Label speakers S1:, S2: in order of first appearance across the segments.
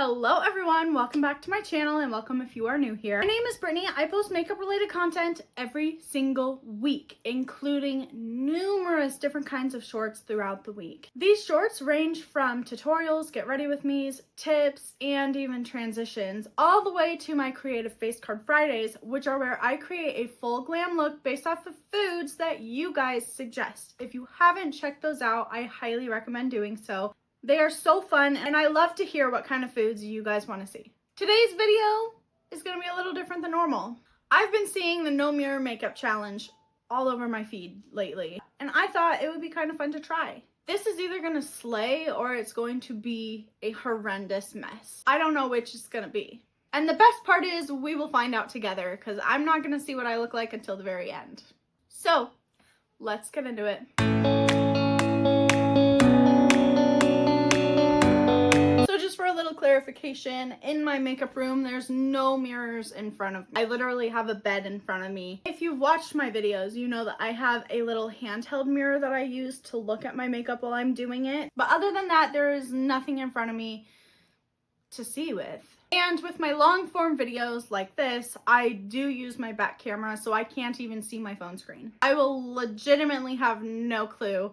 S1: Hello everyone, welcome back to my channel and welcome if you are new here. My name is Brittany. I post makeup related content every single week, including numerous different kinds of shorts throughout the week. These shorts range from tutorials, get ready with me's, tips, and even transitions, all the way to my creative face card Fridays, which are where I create a full glam look based off of foods that you guys suggest. If you haven't checked those out, I highly recommend doing so. They are so fun, and I love to hear what kind of foods you guys want to see. Today's video is going to be a little different than normal. I've been seeing the no mirror makeup challenge all over my feed lately, and I thought it would be kind of fun to try. This is either going to slay or it's going to be a horrendous mess. I don't know which it's going to be. And the best part is we will find out together because I'm not going to see what I look like until the very end. So let's get into it. For a little clarification, in my makeup room there's no mirrors in front of me. I literally have a bed in front of me. If you've watched my videos, you know that I have a little handheld mirror that I use to look at my makeup while I'm doing it. But other than that, there is nothing in front of me to see with. And with my long form videos like this, I do use my back camera, so I can't even see my phone screen. I will legitimately have no clue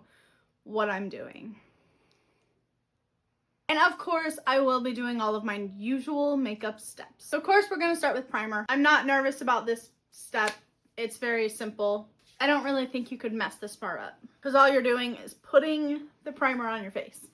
S1: what I'm doing. And of course, I will be doing all of my usual makeup steps. So of course, we're going to start with primer. I'm not nervous about this step. It's very simple. I don't really think you could mess this part up because all you're doing is putting the primer on your face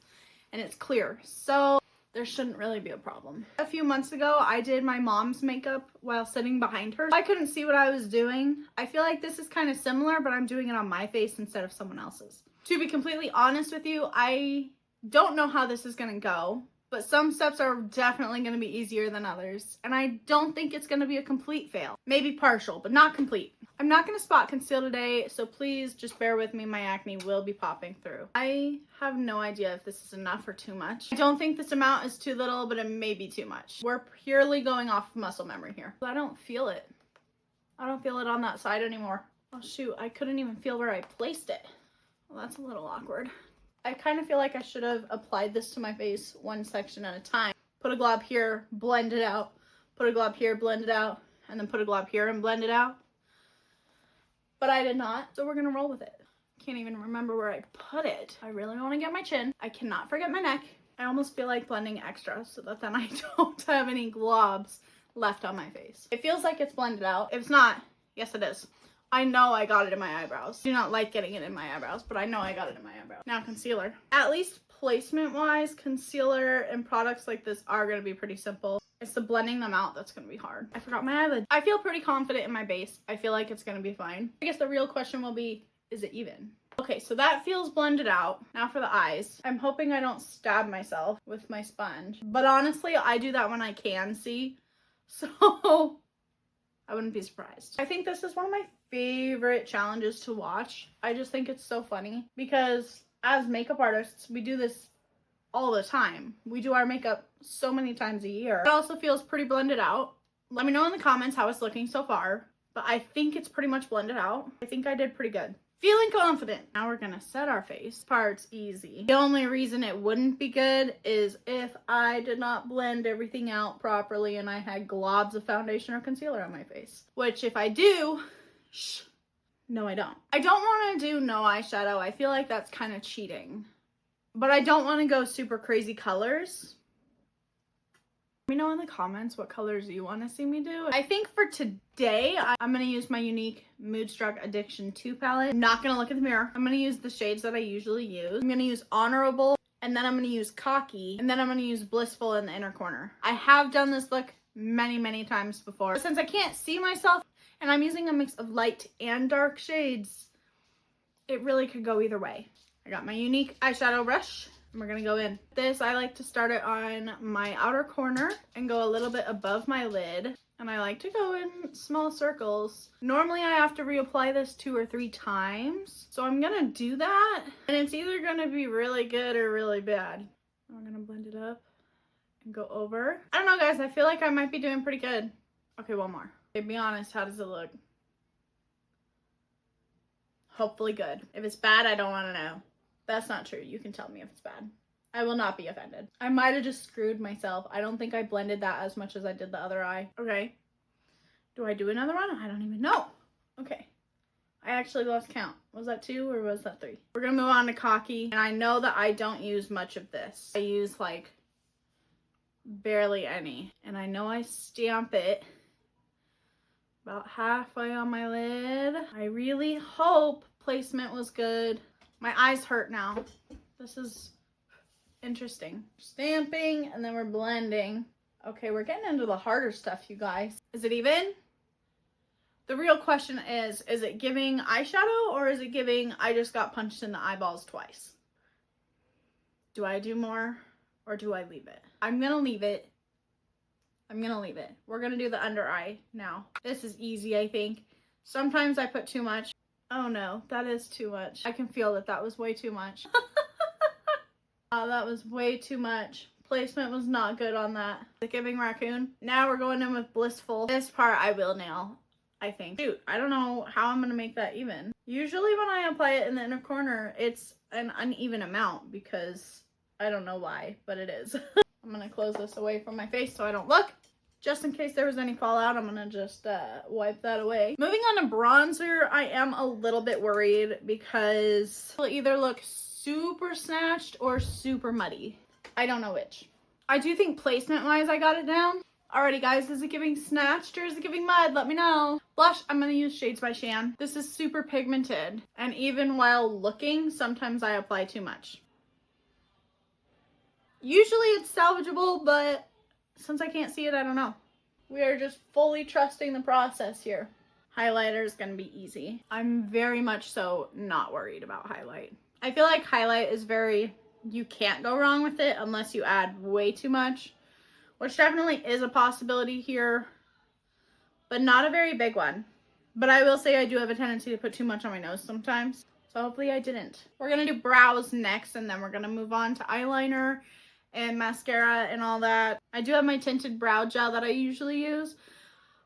S1: and it's clear. So there shouldn't really be a problem. A few months ago, I did my mom's makeup while sitting behind her. I couldn't see what I was doing. I feel like this is kind of similar, but I'm doing it on my face instead of someone else's. To be completely honest with you, I don't know how this is going to go, but some steps are definitely going to be easier than others, and I don't think it's going to be a complete fail. Maybe partial, but not complete. I'm not going to spot conceal today, so please just bear with me. My acne will be popping through. I have no idea if this is enough or too much. I don't think this amount is too little, but it may be too much. We're purely going off muscle memory here. I don't feel it. I don't feel it on that side anymore. Oh shoot, I couldn't even feel where I placed it. Well, that's a little awkward. I kind of feel like I should have applied this to my face one section at a time. Put a glob here, blend it out. Put a glob here, blend it out. And then put a glob here and blend it out. But I did not, so we're going to roll with it. Can't even remember where I put it. I really want to get my chin. I cannot forget my neck. I almost feel like blending extra so that then I don't have any globs left on my face. It feels like it's blended out. If it's not, yes it is. I know I got it in my eyebrows. I do not like getting it in my eyebrows, but I know I got it in my eyebrows. Now concealer. At least placement-wise, concealer and products like this are going to be pretty simple. It's the blending them out that's going to be hard. I forgot my eyelid. I feel pretty confident in my base. I feel like it's going to be fine. I guess the real question will be, is it even? Okay, so that feels blended out. Now for the eyes. I'm hoping I don't stab myself with my sponge. But honestly, I do that when I can see. So I wouldn't be surprised. I think this is one of my favorite challenges to watch. I just think it's so funny because as makeup artists, we do this all the time. We do our makeup so many times a year. It also feels pretty blended out. Let me know in the comments how it's looking so far, but I think it's pretty much blended out. I think I did pretty good. Feeling confident. Now we're gonna set our face. Part's easy. The only reason it wouldn't be good is if I did not blend everything out properly and I had globs of foundation or concealer on my face. Which if I do, no I don't. I don't want to do no eyeshadow. I feel like that's kind of cheating. But I don't want to go super crazy colors. Let me know in the comments what colors you want to see me do. I think for today, I'm going to use my unique Moodstruck Addiction 2 palette. I'm not going to look at the mirror. I'm going to use the shades that I usually use. I'm going to use Honorable, and then I'm going to use Cocky, and then I'm going to use Blissful in the inner corner. I have done this look many, many times before. But since I can't see myself, and I'm using a mix of light and dark shades, it really could go either way. I got my unique eyeshadow brush. And we're gonna go in. This, I like to start it on my outer corner and go a little bit above my lid. And I like to go in small circles. Normally I have to reapply this 2 or 3 times. So I'm gonna do that. And it's either gonna be really good or really bad. We're gonna blend it up and go over. I don't know guys, I feel like I might be doing pretty good. Okay, one more. Okay, be honest, how does it look? Hopefully good. If it's bad, I don't wanna know. That's not true. You can tell me if it's bad. I will not be offended. I might have just screwed myself. I don't think I blended that as much as I did the other eye. Okay. Do I do another one? I don't even know. Okay. I actually lost count. Was that 2 or was that 3? We're gonna move on to Cocky. And I know that I don't use much of this. I use like barely any. And I know I stamp it about halfway on my lid. I really hope placement was good. My eyes hurt now. This is interesting. Stamping and then we're blending. Okay, we're getting into the harder stuff, you guys. Is it even? The real question is it giving eyeshadow or is it giving I just got punched in the eyeballs twice? Do I do more or do I leave it? I'm gonna leave it. I'm gonna leave it. We're gonna do the under eye now. This is easy, I think. Sometimes I put too much. Oh no, that is too much. I can feel that that was way too much. That was way too much. Placement was not good on that. The giving raccoon. Now we're going in with blissful. This part I will nail, I think. Shoot, I don't know how I'm gonna make that even. Usually when I apply it in the inner corner, it's an uneven amount because I don't know why, but it is. I'm gonna close this away from my face so I don't look. Just in case there was any fallout, I'm gonna just wipe that away. Moving on to bronzer, I am a little bit worried because it'll either look super snatched or super muddy. I don't know which. I do think placement-wise I got it down. Alrighty guys, is it giving snatched or is it giving mud? Let me know. Blush, I'm gonna use Shades by Shan. This is super pigmented, and even while looking, sometimes I apply too much. Usually it's salvageable, but since I can't see it, I don't know. We are just fully trusting the process here. Highlighter is gonna be easy. I'm very much so not worried about highlight. I feel like highlight is very, you can't go wrong with it unless you add way too much, which definitely is a possibility here, but not a very big one. But I will say I do have a tendency to put too much on my nose sometimes, so hopefully I didn't. We're gonna do brows next, and then we're gonna move on to eyeliner and mascara and all that. I do have my tinted brow gel that I usually use.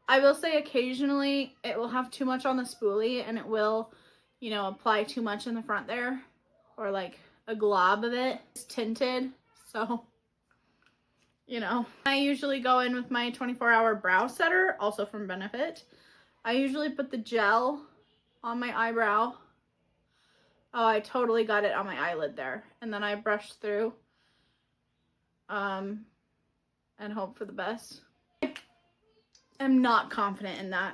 S1: I will say occasionally it will have too much on the spoolie and it will, you know, apply too much in the front there, or like a glob of it. It's tinted, so, you know. I usually go in with my 24-hour brow setter, also from Benefit. I usually put the gel on my eyebrow. Oh, I totally got it on my eyelid there. And then I brush through and hope for the best. I'm not confident in that.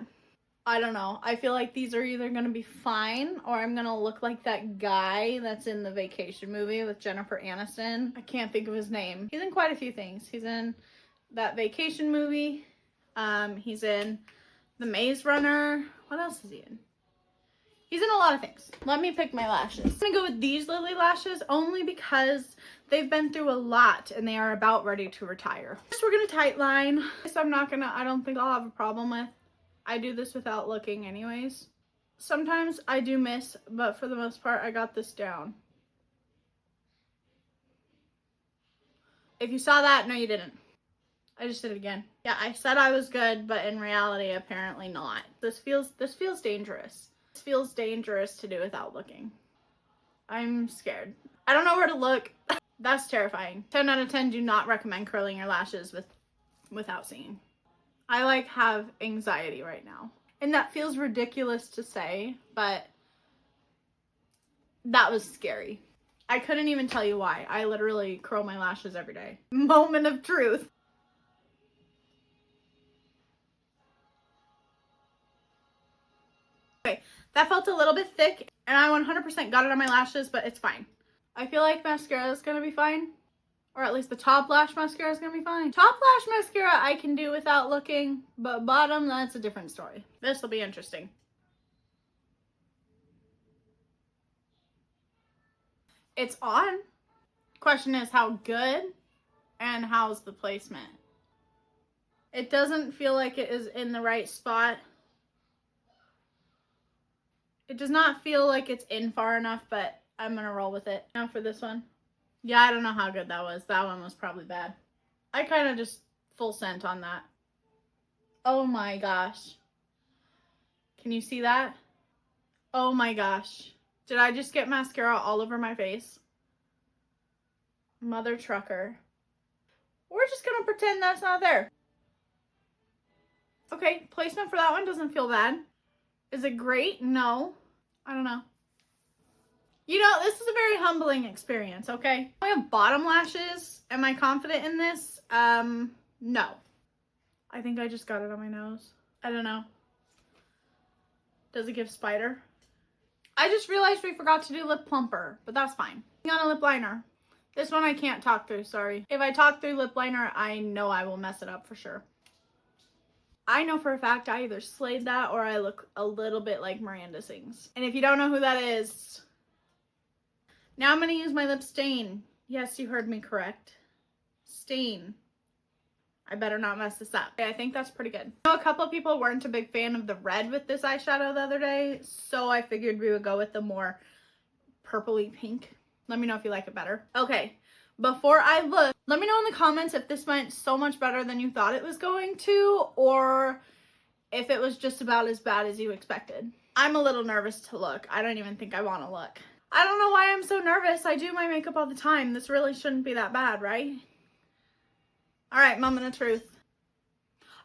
S1: I don't know. I feel like these are either going to be fine or I'm going to look like that guy that's in the Vacation movie with Jennifer Aniston. I can't think of his name. He's in quite a few things. He's in that Vacation movie. He's in The Maze Runner. What else is he in? He's in a lot of things. Let me pick my lashes. I'm gonna go with these Lily lashes only because they've been through a lot and they are about ready to retire. First, we're gonna tight line. This I don't think I'll have a problem with. I do this without looking anyways. Sometimes I do miss, but for the most part, I got this down. If you saw that, no you didn't. I just did it again. Yeah, I said I was good, but in reality, apparently not. This feels dangerous. This feels dangerous to do without looking. I'm scared. I don't know where to look. That's terrifying. 10 out of 10, do not recommend curling your lashes without seeing. I have anxiety right now. And that feels ridiculous to say, but that was scary. I couldn't even tell you why. I literally curl my lashes every day. Moment of truth. Okay, that felt a little bit thick, and I 100% got it on my lashes, but it's fine. I feel like mascara is gonna be fine, or at least the top lash mascara is gonna be fine. Top lash mascara I can do without looking, but bottom, that's a different story. This will be interesting. It's on. Question is how good and how's the placement. It doesn't feel like it is in the right spot. It does not feel like it's in far enough, but I'm gonna roll with it. Now for this one. Yeah, I don't know how good that was. That one was probably bad. I kind of just full scent on that. Oh my gosh. Can you see that? Oh my gosh. Did I just get mascara all over my face? Mother Trucker. We're just gonna pretend that's not there. Okay, placement for that one doesn't feel bad. Is it great? No. I don't know. You know, this is a very humbling experience, okay? I have bottom lashes. Am I confident in this? No. I think I just got it on my nose. I don't know. Does it give spider? I just realized we forgot to do lip plumper, but that's fine. On a lip liner. This one I can't talk through, sorry. If I talk through lip liner, I know I will mess it up for sure. I know for a fact I either slayed that or I look a little bit like Miranda Sings. And if you don't know who that is, now I'm gonna use my lip stain. Yes, you heard me correct. Stain. I better not mess this up. Okay, I think that's pretty good. I know a couple of people weren't a big fan of the red with this eyeshadow the other day, so I figured we would go with the more purpley pink. Let me know if you like it better. Okay, before I look, let me know in the comments if this went so much better than you thought it was going to, or if it was just about as bad as you expected. I'm a little nervous to look. I don't even think I want to look. I don't know why I'm so nervous. I do my makeup all the time. This really shouldn't be that bad, right? All right, moment of truth.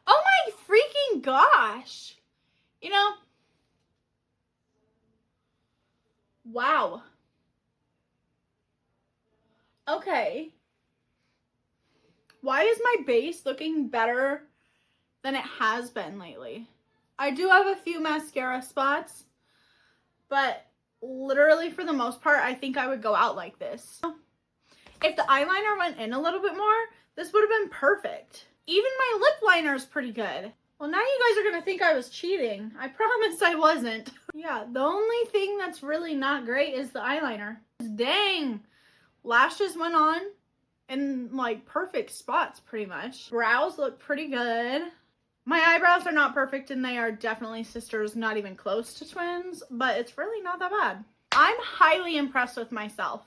S1: Oh my freaking gosh. You know, wow. Okay. Why is my base looking better than it has been lately? I do have a few mascara spots, but literally for the most part, I think I would go out like this. If the eyeliner went in a little bit more, this would have been perfect. Even my lip liner is pretty good. Well, now you guys are gonna think I was cheating. I promise I wasn't. Yeah, the only thing that's really not great is the eyeliner. Dang. Lashes went on in like perfect spots pretty much. Brows look pretty good. My eyebrows are not perfect and they are definitely sisters, not even close to twins, but it's really not that bad. I'm highly impressed with myself.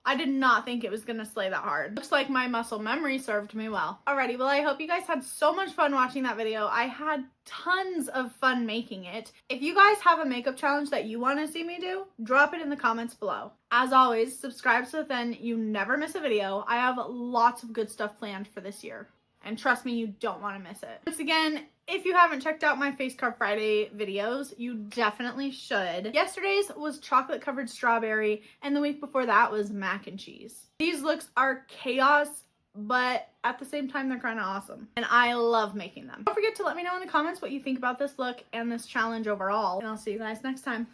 S1: I did not think it was gonna slay that hard. Looks like my muscle memory served me well. Alrighty, well I hope you guys had so much fun watching that video. I had tons of fun making it. If you guys have a makeup challenge that you want to see me do, drop it in the comments below. As always, subscribe so then you never miss a video. I have lots of good stuff planned for this year. And trust me, you don't want to miss it. Once again, if you haven't checked out my Face Card Friday videos, you definitely should. Yesterday's was chocolate covered strawberry, and the week before that was mac and cheese. These looks are chaos, but at the same time, they're kind of awesome. And I love making them. Don't forget to let me know in the comments what you think about this look and this challenge overall. And I'll see you guys next time.